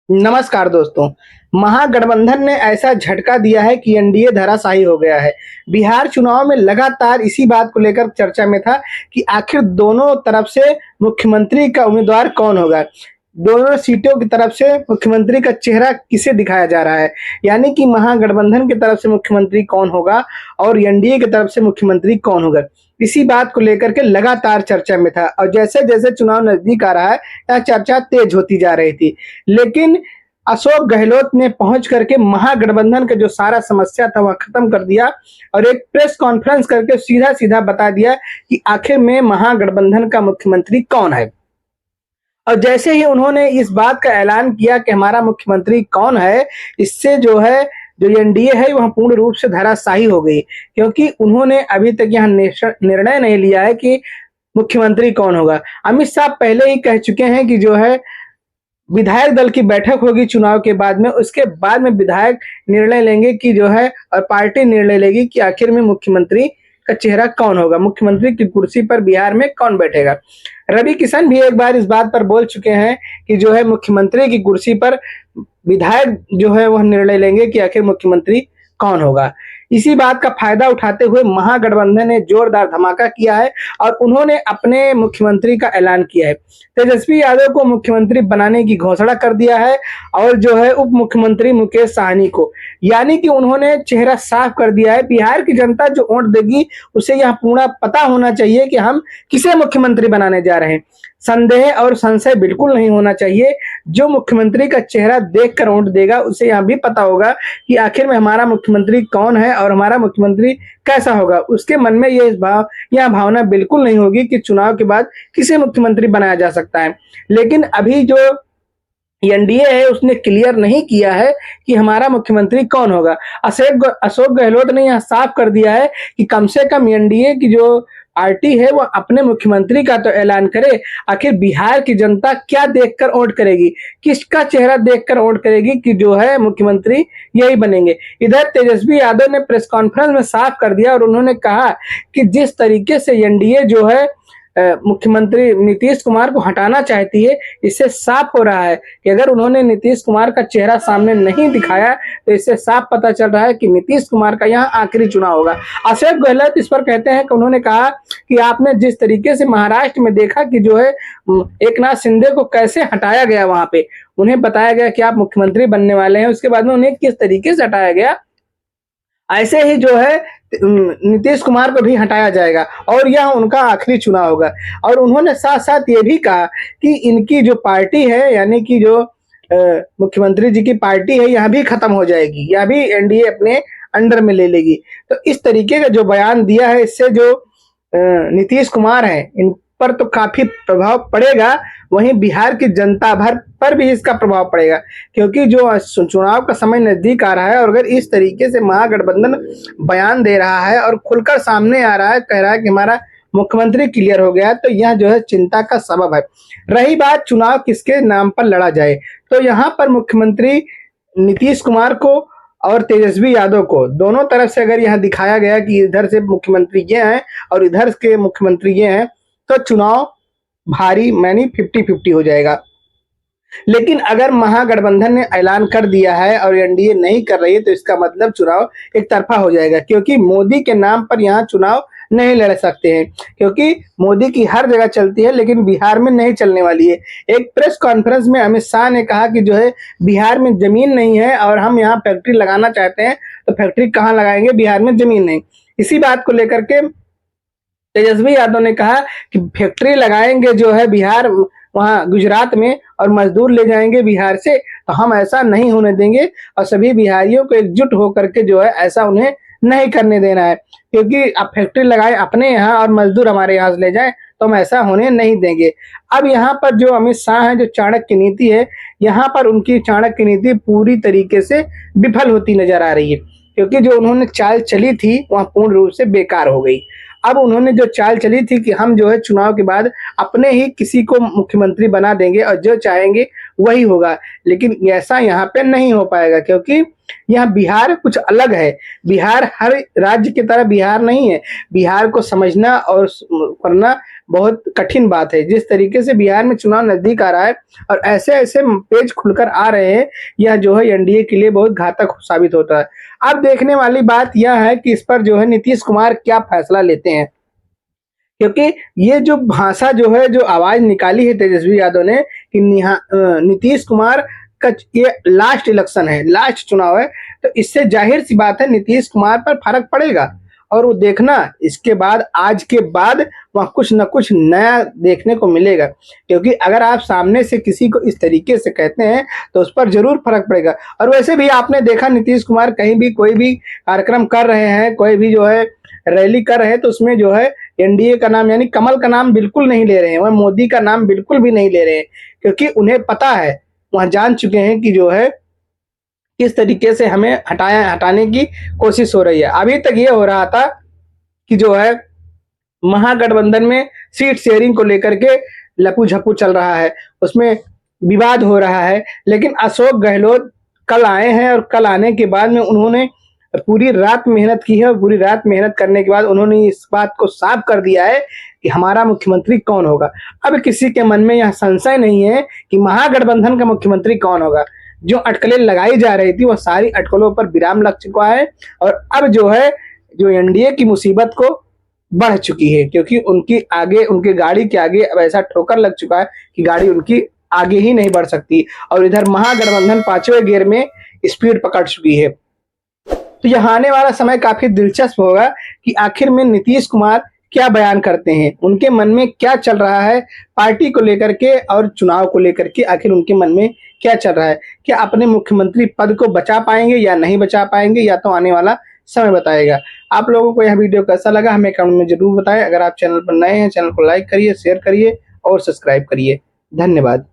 नमस्कार दोस्तों। महागठबंधन ने ऐसा झटका दिया है कि एनडीए धराशायी हो गया है। बिहार चुनाव में लगातार इसी बात को लेकर चर्चा में था कि आखिर दोनों तरफ से मुख्यमंत्री का उम्मीदवार कौन होगा। दोनों सीटों की तरफ से मुख्यमंत्री का चेहरा किसे दिखाया जा रहा है, यानी कि महागठबंधन की तरफ से मुख्यमंत्री कौन होगा और एनडीए की तरफ से मुख्यमंत्री कौन होगा। इसी बात को लेकर के लगातार चर्चा में था और जैसे जैसे चुनाव नजदीक आ रहा है, यह चर्चा तेज होती जा रही थी। लेकिन अशोक गहलोत ने पहुंच करके महागठबंधन का जो सारा समस्या था वह खत्म कर दिया और एक प्रेस कॉन्फ्रेंस करके सीधा सीधा बता दिया कि आखिर में महागठबंधन का मुख्यमंत्री कौन है। और जैसे ही उन्होंने इस बात का ऐलान किया कि हमारा मुख्यमंत्री कौन है, इससे जो एनडीए है वह पूर्ण रूप से धराशायी हो गई, क्योंकि उन्होंने अभी तक यह निर्णय नहीं लिया है कि मुख्यमंत्री कौन होगा। अमित शाह पहले ही कह चुके हैं कि जो है विधायक दल की बैठक होगी चुनाव के बाद में, उसके बाद में विधायक निर्णय लेंगे कि जो है और पार्टी निर्णय लेगी कि आखिर में मुख्यमंत्री का चेहरा कौन होगा, मुख्यमंत्री की कुर्सी पर बिहार में कौन बैठेगा। रवि किशन भी एक बार इस बात पर बोल चुके हैं कि जो है मुख्यमंत्री की कुर्सी पर विधायक जो है वह निर्णय लेंगे कि आखिर मुख्यमंत्री कौन होगा। इसी बात का फायदा उठाते हुए महागठबंधन ने जोरदार धमाका किया है और उन्होंने अपने मुख्यमंत्री का ऐलान किया है। तेजस्वी यादव को मुख्यमंत्री बनाने की घोषणा कर दिया है और जो है उप मुख्यमंत्री मुकेश सहनी को, यानी कि उन्होंने चेहरा साफ कर दिया है। बिहार की जनता जो वोट देगी उसे यह पूरा पता होना चाहिए कि हम किसे मुख्यमंत्री बनाने जा रहे हैं। संदेह और संशय बिल्कुल नहीं होना चाहिए। जो मुख्यमंत्री का चेहरा देखकर वोट देगा उसे यह भी पता होगा कि आखिर में हमारा मुख्यमंत्री कौन है और हमारा मुख्यमंत्री कैसा होगा। उसके मन में यह भावना बिल्कुल नहीं होगी कि चुनाव के बाद किसे मुख्यमंत्री बनाया जा सकता है। लेकिन अभी जो एनडीए है उसने क्लियर नहीं किया है कि हमारा मुख्यमंत्री कौन होगा। अशोक गहलोत ने यह साफ कर दिया है कि कम से कम एनडीए की जो पार्टी है वो अपने मुख्यमंत्री का तो ऐलान करे, आखिर बिहार की जनता क्या देखकर वोट करेगी, किसका चेहरा देखकर वोट करेगी कि जो है मुख्यमंत्री यही बनेंगे। इधर तेजस्वी यादव ने प्रेस कॉन्फ्रेंस में साफ कर दिया और उन्होंने कहा कि जिस तरीके से एनडीए जो है मुख्यमंत्री नीतीश कुमार को हटाना चाहती है, इससे साफ हो रहा है कि अगर उन्होंने नीतीश कुमार का चेहरा सामने नहीं दिखाया तो इससे साफ पता चल रहा है कि नीतीश कुमार का यहाँ आखिरी चुनाव होगा। अशोक गहलोत इस पर कहते हैं कि उन्होंने कहा कि आपने जिस तरीके से महाराष्ट्र में देखा कि जो है एकनाथ शिंदे को कैसे हटाया गया, वहां पे उन्हें बताया गया कि आप मुख्यमंत्री बनने वाले हैं, उसके बाद में उन्हें किस तरीके से हटाया गया, ऐसे ही जो है नीतीश कुमार को भी हटाया जाएगा और यह उनका आखिरी चुनाव होगा। और उन्होंने साथ साथ ये भी कहा कि इनकी जो पार्टी है, यानी कि जो मुख्यमंत्री जी की पार्टी है, यह भी खत्म हो जाएगी, यह भी एनडीए अपने अंडर में ले लेगी। तो इस तरीके का जो बयान दिया है, इससे जो नीतीश कुमार है इन पर तो काफी प्रभाव पड़ेगा, वहीं बिहार की जनता भर पर भी इसका प्रभाव पड़ेगा, क्योंकि जो चुनाव का समय नजदीक आ रहा है और अगर इस तरीके से महागठबंधन बयान दे रहा है और खुलकर सामने आ रहा है, कह रहा है कि हमारा मुख्यमंत्री क्लियर हो गया है, तो यह जो है चिंता का सबब है। रही बात चुनाव किसके नाम पर लड़ा जाए, तो यहाँ पर मुख्यमंत्री नीतीश कुमार को और तेजस्वी यादव को, दोनों तरफ से अगर यह दिखाया गया कि इधर से मुख्यमंत्री ये हैं और इधर के मुख्यमंत्री ये हैं, तो चुनाव भारी मानी 50-50 हो जाएगा। लेकिन अगर महागठबंधन ने ऐलान कर दिया है और एनडीए नहीं कर रही है, तो इसका मतलब चुनाव एक तरफा हो जाएगा, क्योंकि मोदी के नाम पर यहाँ चुनाव नहीं लड़ सकते हैं, क्योंकि मोदी की हर जगह चलती है लेकिन बिहार में नहीं चलने वाली है। एक प्रेस कॉन्फ्रेंस में अमित शाह ने कहा कि जो है बिहार में जमीन नहीं है और हम यहाँ फैक्ट्री लगाना चाहते हैं, तो फैक्ट्री कहाँ लगाएंगे, बिहार में जमीन नहीं। इसी बात को लेकर के तेजस्वी यादव ने कहा कि फैक्ट्री लगाएंगे जो है बिहार, वहां गुजरात में, और मजदूर ले जाएंगे बिहार से, तो हम ऐसा नहीं होने देंगे और सभी बिहारियों को एकजुट होकर के जो है ऐसा उन्हें नहीं करने देना है, क्योंकि अब फैक्ट्री लगाए अपने यहाँ और मजदूर हमारे यहाँ से ले जाए तो हम ऐसा होने नहीं देंगे। अब यहाँ पर जो अमित शाह है, जो चाणक्य नीति है, यहाँ पर उनकी चाणक्य नीति पूरी तरीके से विफल होती नजर आ रही है, क्योंकि जो उन्होंने चाल चली थी वह पूर्ण रूप से बेकार हो गई। अब उन्होंने जो चाल चली थी कि हम जो है चुनाव के बाद अपने ही किसी को मुख्यमंत्री बना देंगे और जो चाहेंगे वही होगा। लेकिन ऐसा यहाँ पे नहीं हो पाएगा, क्योंकि यहाँ बिहार कुछ अलग है। बिहार हर राज्य की तरह बिहार नहीं है। बिहार को समझना और करना बहुत कठिन बात है। जिस तरीके से बिहार में चुनाव नजदीक आ रहा है और ऐसे ऐसे पेज खुलकर आ रहे हैं, यह जो है एनडीए के लिए बहुत घातक साबित होता है। अब देखने वाली बात यह है कि इस पर जो है नीतीश कुमार क्या फैसला लेते हैं, क्योंकि ये जो भाषा जो है, जो आवाज निकाली है तेजस्वी यादव ने कि नीतीश कुमार का ये लास्ट इलेक्शन है, लास्ट चुनाव है, तो इससे जाहिर सी बात है नीतीश कुमार पर फर्क पड़ेगा। और वो देखना, इसके बाद आज के बाद वहाँ कुछ न कुछ नया देखने को मिलेगा। क्योंकि अगर आप सामने से किसी को इस तरीके से कहते हैं तो उस पर जरूर फर्क पड़ेगा। और वैसे भी आपने देखा नीतीश कुमार कहीं भी कोई भी कार्यक्रम कर रहे हैं, कोई भी जो है रैली कर रहे हैं, तो उसमें जो है एनडीए का नाम यानी कमल का नाम बिल्कुल नहीं ले रहे हैं, वह मोदी का नाम बिल्कुल भी नहीं ले रहे हैं। क्योंकि उन्हें पता है, वह जान चुके हैं कि जो है किस तरीके से हमें हटाने की कोशिश हो रही है। अभी तक ये हो रहा था कि जो है महागठबंधन में सीट शेयरिंग को लेकर के लपू झपू चल रहा है, उसमें विवाद हो रहा है। लेकिन अशोक गहलोत कल आए हैं और कल आने के बाद में उन्होंने पूरी रात मेहनत की है और पूरी रात मेहनत करने के बाद उन्होंने इस बात को साफ कर दिया है कि हमारा मुख्यमंत्री कौन होगा। अब किसी के मन में यह संशय नहीं है कि महागठबंधन का मुख्यमंत्री कौन होगा। जो अटकलें लगाई जा रही थी वो सारी अटकलों पर विराम लग चुका है और अब जो है जो एनडीए की मुसीबत को बढ़ चुकी है, क्योंकि उनकी आगे, उनकी गाड़ी के आगे अब ऐसा ठोकर लग चुका है कि गाड़ी उनकी आगे ही नहीं बढ़ सकती। और इधर महागठबंधन पांचवें गियर में स्पीड पकड़ चुकी है। तो यहाँ आने वाला समय काफी दिलचस्प होगा कि आखिर में नीतीश कुमार क्या बयान करते हैं, उनके मन में क्या चल रहा है पार्टी को लेकर के और चुनाव को लेकर के। आखिर उनके मन में क्या चल रहा है, क्या अपने मुख्यमंत्री पद को बचा पाएंगे या नहीं बचा पाएंगे, या तो आने वाला समय बताएगा। आप लोगों को यह वीडियो कैसा लगा हमें कमेंट में जरूर बताएं। अगर आप चैनल पर नए हैं, चैनल को लाइक करिए, शेयर करिए और सब्सक्राइब करिए। धन्यवाद।